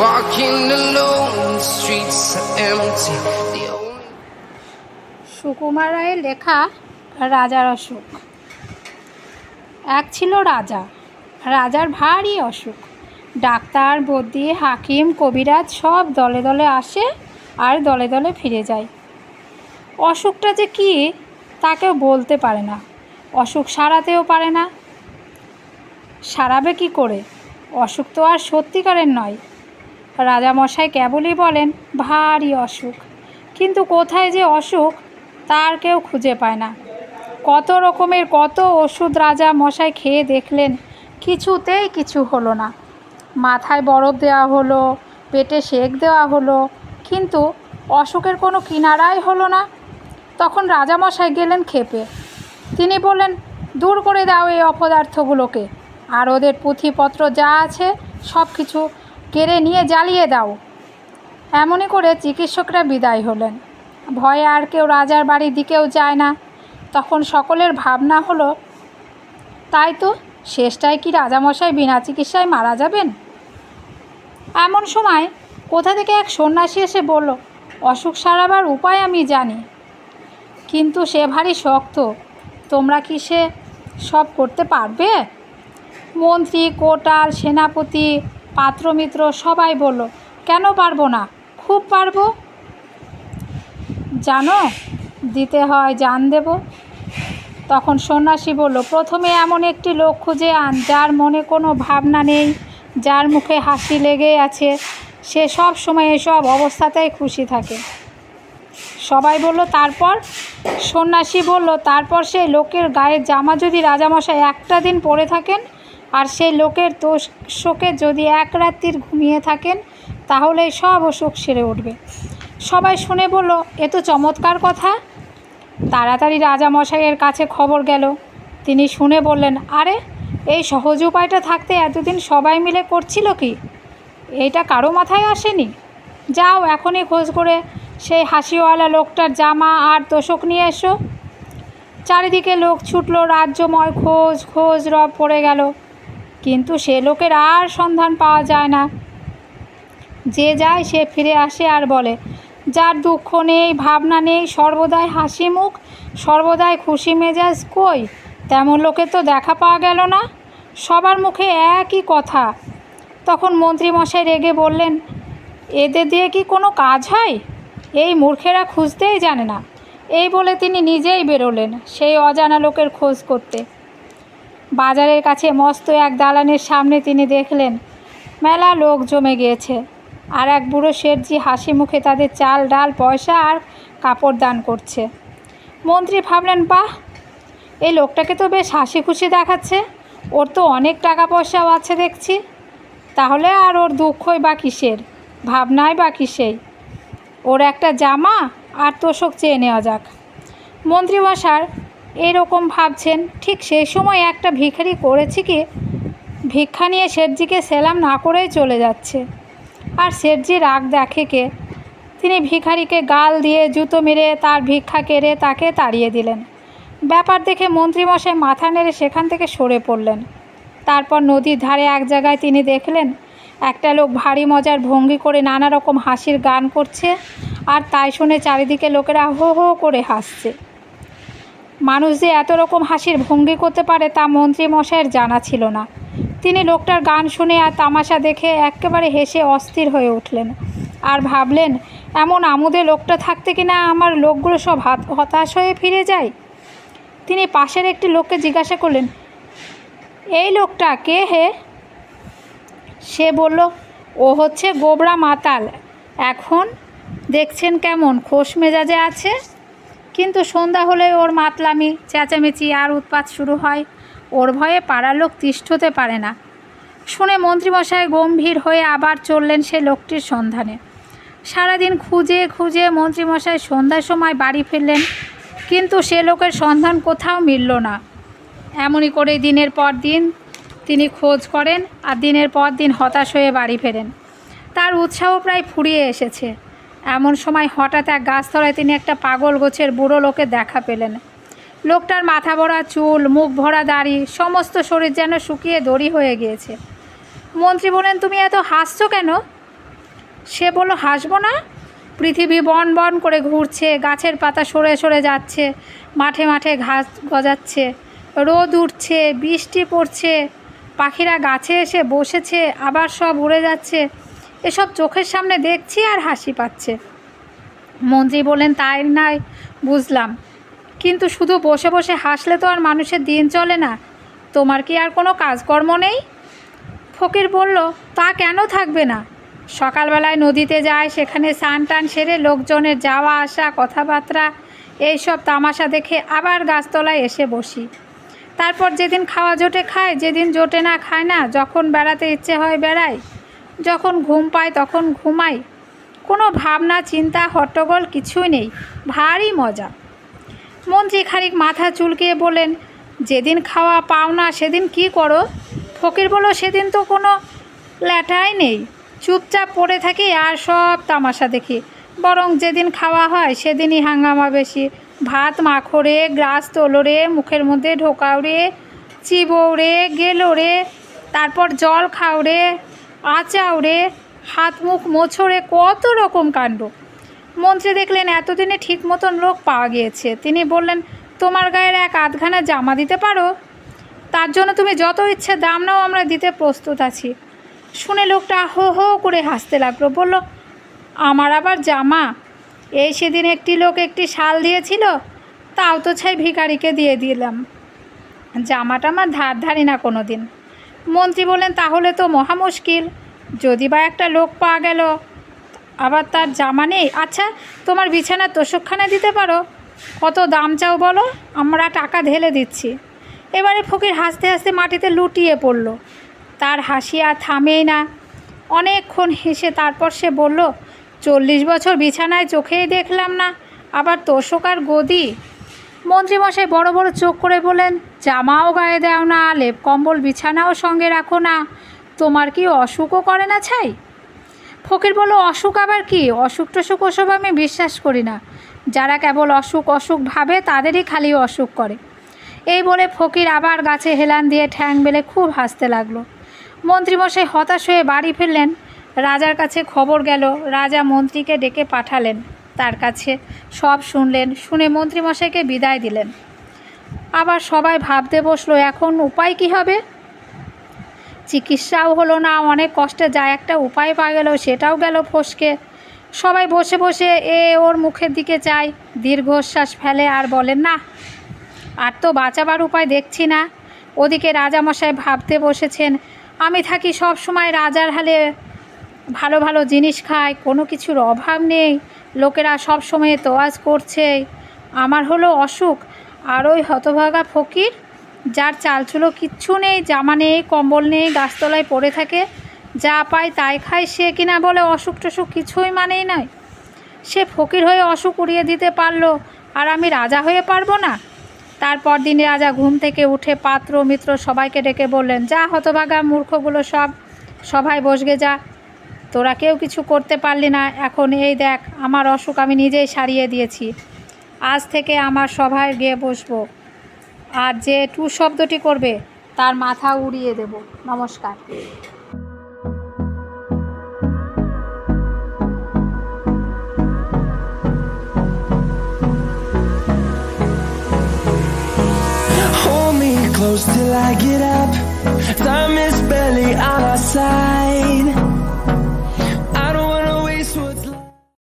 walking alone, the streets are empty. Sukumar রায়ের লেখা রাজার অসুখ। এক ছিল রাজা। রাজার ভারী অসুখ। ডাক্তার, বদ্যি, হাকিম, কবিরাজ সব দলে দলে আসে আর দলে দলে ফিরে যায়। অসুখটা যে কী তা কেউ বলতে পারে না। অসুখ সারাতেও পারে না। সারাবে কি করে? অসুখ তো আর সত্যিকারের নয়। রাজামশাই কেবলই বলেন ভারী অসুখ, কিন্তু কোথায় যে অসুখ তার কেউ খুঁজে পায় না। কত রকমের কত ওষুধ রাজা মশাই খেয়ে দেখলেন, কিছুতেই কিছু হলো না। মাথায় বরফ দেওয়া হলো, পেটে সেঁক দেওয়া হলো, কিন্তু অসুখের কোনো কিনারাই হলো না। তখন রাজামশাই গেলেন ক্ষেপে। তিনি বললেন, দূর করে দাও এই অপদার্থগুলোকে, আর ওদের পুঁথিপত্র যা আছে সব কিছু কেড়ে নিয়ে জ্বালিয়ে দাও। এমনই করে চিকিৎসকরা বিদায় হলেন। ভয়ে আর কেউ রাজার বাড়ির দিকেও যায় না। তখন সকলের ভাবনা হলো, তাই তো, শেষটায় কি রাজামশাই বিনা চিকিৎসায় মারা যাবেন? এমন সময় কোথা থেকে এক সন্ন্যাসী এসে বলল, অসুখ সারাবার উপায় আমি জানি, কিন্তু সে ভারী শক্ত। তোমরা কি সে সব করতে পারবে? মন্ত্রী, কোটাল, সেনাপতি, পাত্রমিত্র সবাই বলল, কেন পারবো না, খুব পারবো। জানো, দিতে হয় জান দেব। তখন সন্ন্যাসী বলল, প্রথমে এমন একটি লোক খুঁজে আন যার মনে কোনো ভাবনা নেই, যার মুখে হাসি লেগে আছে, সে সব সময় এসব অবস্থাতেই খুশি থাকে। সবাই বলল, তারপর? সন্ন্যাসী বলল, তারপর সেই লোকের গায়ের জামা যদি রাজামশাই একটা দিন পরে থাকেন, আর সেই লোকের তোষকে যদি এক রাত্রির ঘুমিয়ে থাকেন, তাহলেই সব অসুখ সেরে উঠবে। সবাই শুনে বলল, এ তো চমৎকার কথা। তাড়াতাড়ি রাজামশাইয়ের কাছে খবর গেল। তিনি শুনে বললেন, আরে, এই সহজ উপায়টা থাকতে এতদিন সবাই মিলে করছিল কি? এইটা কারো মাথায় আসেনি? যাও এখনই খোঁজ করে সেই হাসিওয়ালা লোকটার জামা আর তোষক নিয়ে এসো। চারিদিকে লোক ছুটল, রাজ্যময় খোঁজ খোঁজ রব পড়ে গেল, কিন্তু সে লোকের আর সন্ধান পাওয়া যায় না। যে যায় সে ফিরে আসে আর বলে, যার দুঃখ নেই, ভাবনা নেই, সর্বদাই হাসি মুখ, সর্বদাই খুশি মেজাজ, কই তেমন লোকে তো দেখা পাওয়া গেল না। সবার মুখে একই কথা। তখন মন্ত্রীমশাই রেগে বললেন, এদের দিয়ে কি কোনো কাজ হয়? এই মূর্খেরা খুঁজতেই জানে না। এই বলে তিনি নিজেই বেরোলেন সেই অজানা লোকের খোঁজ করতে। বাজারের কাছে মস্ত এক দালানের সামনে তিনি দেখলেন মেলা লোক জমে গিয়েছে, আর এক বুড়ো শেঠজি হাসি মুখে তাদের চাল, ডাল, পয়সা আর কাপড় দান করছে। মন্ত্রী ভাবলেন, বাহ, এই লোকটাকে তো বেশ হাসি খুশি দেখাচ্ছে, ওর তো অনেক টাকা পয়সাও আছে দেখছি। তাহলে আর ওর দুঃখই বা কিসের, ভাবনাই বা কিসেই? ওর একটা জামা আর তোষক চেয়ে নেওয়া যাক। মন্ত্রীমশাই এরকম ভাবছেন, ঠিক সেই সময় একটা ভিখারি করেছি কি ভিক্ষা নিয়ে শেঠজিকে সেলাম না করেই চলে যাচ্ছে। আর শেঠজি রাগ দেখে কে? তিনি ভিখারিকে গাল দিয়ে জুতো মেরে তার ভিক্ষা কেড়ে তাকে তাড়িয়ে দিলেন। ব্যাপার দেখে মন্ত্রীমশাই মাথা নেড়ে সেখান থেকে সরে পড়লেন। তারপর নদীর ধারে এক জায়গায় তিনি দেখলেন একটা লোক ভারী মজার ভঙ্গি করে নানা রকম হাসির গান করছে, আর তাই শুনে চারিদিকে লোকেরা হো হো করে হাসছে। মানুষ যে এত রকম হাসির ভঙ্গি করতে পারে তা মন্ত্রীমশাইয়ের জানা ছিল না। তিনি লোকটার গান শুনে আর তামাশা দেখে একেবারে হেসে অস্থির হয়ে উঠলেন, আর ভাবলেন, এমন আমোদে লোকটা থাকতে কিনা আমার লোকগুলো সব হতাশ হয়ে ফিরে যায়। তিনি পাশের একটি লোককে জিজ্ঞাসা করলেন, এই লোকটা কে হে? সে বলল, ও হচ্ছে গোবরা মাতাল। এখন দেখছেন কেমন খোশ মেজাজে আছে, কিন্তু সন্ধ্যা হলে ওর মাতলামি, চেঁচামেচি আর উৎপাত শুরু হয়। ওর ভয়ে পাড়ার লোক তিষ্ঠতে পারে না। শুনে মন্ত্রীমশাই গম্ভীর হয়ে আবার চললেন সে লোকটির সন্ধানে। সারাদিন খুঁজে খুঁজে মন্ত্রীমশাই সন্ধ্যার সময় বাড়ি ফিরলেন, কিন্তু সে লোকের সন্ধান কোথাও মিলল না। এমনই করে দিনের পর দিন তিনি খোঁজ করেন, আর দিনের পর দিন হতাশ হয়ে বাড়ি ফেরেন। তার উৎসাহ প্রায় ফুরিয়ে এসেছে। এমন সময় হঠাৎ এক গাছতলায় তিনি একটা পাগল গোছের বুড়ো লোকের দেখা পেলেন। লোকটার মাথা ভরা চুল, মুখ ভরা দাড়ি, সমস্ত শরীর যেন শুকিয়ে দড়ি হয়ে গিয়েছে। মন্ত্রী বলেন, তুমি এত হাসছো কেন? সে বলল, হাসবো না? পৃথিবী বন বন করে ঘুরছে, গাছের পাতা সরে সরে যাচ্ছে, মাঠে মাঠে ঘাস গজাচ্ছে, রোদ উঠছে, বৃষ্টি পড়ছে, পাখিরা গাছে এসে বসেছে, আবার সব উড়ে যাচ্ছে। এসব চোখের সামনে দেখছি আর হাসি পাচ্ছে। মন্ত্রী বললেন, তাই নাই বুঝলাম, কিন্তু শুধু বসে বসে হাসলে তো আর মানুষের দিন চলে না। তোমার কি আর কোনো কাজকর্ম নেই? ফকির বলল, তা কেন থাকবে না? সকালবেলায় নদীতে যায়, সেখানে স্নান টান সেরে লোকজনের যাওয়া আসা, কথাবার্তা, এইসব তামাশা দেখে আবার গাছতলায় এসে বসি। তারপর যেদিন খাওয়া জোটে খায়, যেদিন জোটে না খায় না। যখন বেড়াতে ইচ্ছে হয় বেড়াই, যখন ঘুম পায় তখন ঘুমাই। কোনো ভাবনা চিন্তা হট্টগোল কিছুই নেই, ভারী মজা। মন্ত্রী খানিক মাথা চুলকিয়ে বলেন, যেদিন খাওয়া পাও না সেদিন কি করো? ফকির বলল, সেদিন তো কোনো ল্যাটাই নেই, চুপচাপ পড়ে থাকি আর সব তামাশা দেখি। বরং যেদিন খাওয়া হয় সেদিনই হাঙ্গামা বেশি। ভাত মাখো রে, গ্রাস তোলো রে, মুখের মধ্যে ঢোকাও রে, চিবো রে, গেলো রে, তারপর জল খাও রে, আচাও রে, হাত মুখ মোছো রে, কত রকম কাণ্ড। মন্ত্রী দেখলেন এতদিনে ঠিক মতন লোক পাওয়া গিয়েছে। তিনি বললেন, তোমার গায়ের এক আধখানা জামা দিতে পারো? তার জন্য তুমি যত ইচ্ছে দাম নাও, আমরা দিতে প্রস্তুত আছি। শুনে লোকটা হো হো করে হাসতে লাগলো। বলল, আমার আবার জামা? এই সেদিন একটি লোক একটি শাল দিয়েছিল, তাও তো ছাই ভিখারিকে দিয়ে দিলাম। জামাটা আমার ধার ধারি না কোনো দিন। মন্ত্রী বললেন, তাহলে তো মহা মুশকিল। যদি বা একটা লোক পাওয়া গেল, আবার তার জামা নেই। আচ্ছা, তোমার বিছানার তোষকখানা দিতে পারো? কত দাম চাও বলো, আমরা টাকা ঢেলে দিচ্ছি। এবারে ফকির হাসতে হাসতে মাটিতে লুটিয়ে পড়ল। তার হাসি আর থামেই না। অনেকক্ষণ হেসে তারপর সে বলল, 40 বছর বিছানায় চোখেই দেখলাম না, আবার তোষক আর গদি। মন্ত্রীমশাই বড় বড় চোখ করে বলেন, জামাও গায়ে দাও না, লেপ কম্বল বিছানাও সঙ্গে রাখো না, তোমার কি অসুখও করে না ছাই? ফকির বলল, অসুখ আবার কি? অসুখ টসুখ ওসব আমি বিশ্বাস করি না। যারা কেবল অসুখ অসুখ ভাবে তাদেরই খালি অসুখ করে। এই বলে ফকির আবার গাছে হেলান দিয়ে ঠ্যাং বেলে খুব হাসতে লাগলো। মন্ত্রীমশাই হতাশ হয়ে বাড়ি ফিরলেন। রাজার কাছে খবর গেল। রাজা মন্ত্রীকে ডেকে পাঠালেন তার কাছে। সব শুনলেন। শুনে মন্ত্রীমশাইকে বিদায় দিলেন। আবার সবাই ভাবতে বসলো, এখন উপায় কি হবে? চিকিৎসাও হলো না, অনেক কষ্টে যা একটা উপায় পাওয়া গেল সেটাও গেল ফসকে। সবাই বসে বসে ওর মুখের দিকে চায়, দীর্ঘশ্বাস ফেলে আর বলেন, না, আর তো বাঁচাবার উপায় দেখছি না। ওদিকে রাজামশাই ভাবতে বসেছেন, আমি থাকি সব সময় রাজার হালে, ভালো ভালো জিনিস খাই, কোনো কিছুর অভাব নেই, লোকেরা সব সময় তোয়াজ করছে। আমার হলো অসুখ, আর ওই হতভাগা ফকির, যার চালচুলো কিচ্ছু নেই, জামা নেই, কম্বল নেই, গাছতলায় পড়ে থাকে, যা পায় তাই খায়, সে কিনা বলে অসুখ টসুখ কিছুই মানেই নয়। সে ফকির হয়ে অসুখ উড়িয়ে দিতে পারলো, আর আমি রাজা হয়ে পারবো না? তারপর দিন রাজা ঘুম থেকে উঠে পাত্র মিত্র সবাইকে ডেকে বললেন, যা হতভাগা মূর্খগুলো সব সভায় বসগে যা, তোরা কেউ কিছু করতে পারলি না। এখন এই দেখ, আমার অসুখ আমি নিজেই সারিয়ে দিয়েছি। আজ থেকে আমার সভায় গিয়ে বসবো, আর যে টু শব্দটি করবে তার মাথা উড়িয়ে দেব। নমস্কার। Hold me close till I get up. Time is